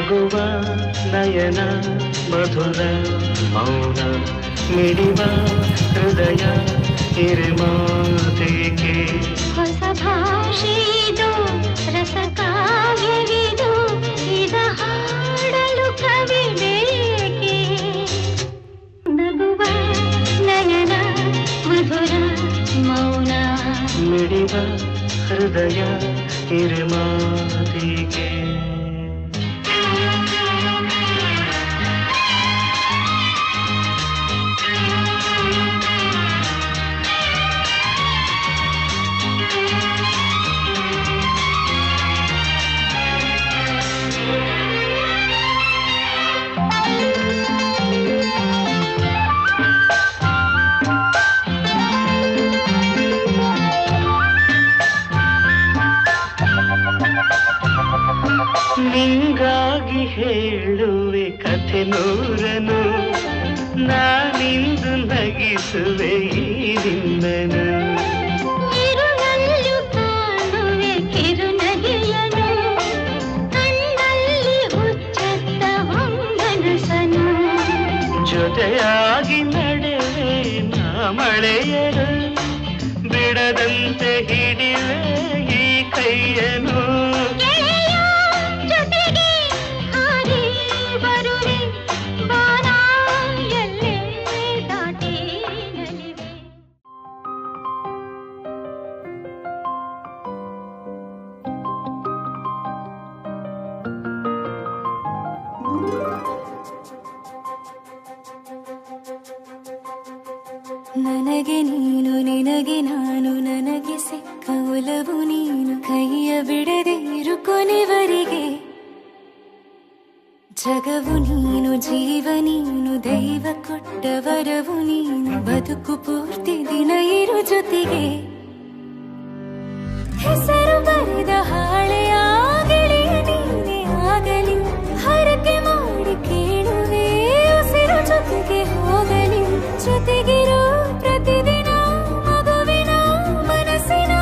ನಗುವ ನಯನ ಮಧುರ ಮೌನ ಮಿಡಿವ ಹೃದಯ ಹಿರಿಮಾತೆಗೆ ಹೊಸ ಭಾಷೆದು ರಸ ಕಾವ್ಯವಿದು ಇದ ಹಾಡಲು ಕವಿ ಬೇಕೆ ನಗುವ ನಯನ ಮಧುರ ಮೌನ ಮಿಡಿವ ಹೃದಯ ಹಿರಿಮಾತೆಗೆ ನಿಂಗಾಗಿ ಹೇಳುವೆ ಕಥೆ ನೂರನು ನಾನಿಂದು ನಗಿಸುವೆ ಈ ನಿನ್ನನು ಇರುಳಲ್ಲೂ ಕಾಣುವೆ ಕಿರುನಗೆಯನು ಕಣ್ಣಲ್ಲಿ ಹುಚ್ಚತ್ತ ಹೊಂಗನಸನು ಜೊತೆಯಾಗಿ ನಡೆವೆ ನಾ ಮಳೆಯರು ಬಿಡದಂತೆ ಹಿಡಿವೆ ಈ ಕೈಯನು ನನಗೆ ನೀನು ನಿನಗೆ ನಾನು ನನಗೆ ಸಿಕ್ಕ ಒಲವು ನೀನು ಕೈಯ ಬಿಡದೆ ಇರು ಕೊನೆವರೆಗೆ ಜಗವು ನೀನು ಜೀವ ನೀನು ದೈವ ಕೊಟ್ಟ ವರವು ನೀನು ಬದುಕು ಪೂರ್ತಿ ದಿನ ಇರು ಜೊತೆಗೆ ಹೆಸರು ಬರೆದ ಹಾಳೆಯಾಗಲಿ ನೀನೇ ಆಗಲಿ ಹರಕೆ ಮಾಡಿ ಕೇಳುವೆ ಉಸಿರು ಜೊತೆಗೆ ಹೋಗಲಿ ಜೊತೆಗಿರೋ ಪ್ರತಿದಿನ ಮಗುವಿನ ಮನಸ್ಸಿನ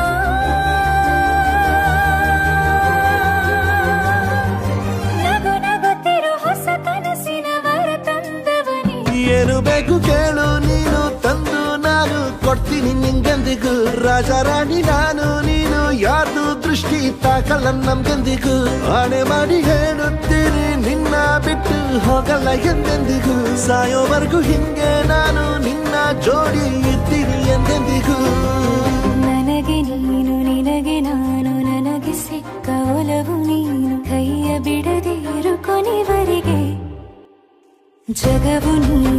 ನಗು ನಗುತ್ತಿರೋ ಹೊಸ ಕನಸಿನ ವರ ತಂದವನೇ ಏನು ಬೇಕು ಕೇಳು ನೀನು ತಂದು ನಾನು ಕೊಡ್ತೀನಿ ನಿಂಗೆಂದಿಗೂ ರಾಜ ರಾಣಿ ನಾನು ನೀನು ಯಾರ್ದು ದೃಷ್ಟಿ ತಾಕಲ್ಲ ನಮ್ಗೆಂದಿಗೂ ಆಣೆ ಮಾಡಿ ಹೇಳುತ್ತೀನಿ ನಿನ್ನ ಬಿಟ್ಟು ಹೋಗಲ್ಲ ಎಂದೆಂದಿಗೂ ಸಾಯೋವರೆಗೂ ಹಿಂಗೆ ನಾನು ನಿನ್ನ ಜೋಡಿ ಇದ್ದೀನಿ ಎಂದೆಂದಿಗೂ ನನಗೆ ನೀನು ನಿನಗೆ ನಾನು ನನಗೆ ಸಿಕ್ಕ ಒಲವು ನೀನು ಕೈಯ ಬಿಡದೆ ಇರು ಕೊನೆವರೆಗೆ ಜಗವು ನೀನು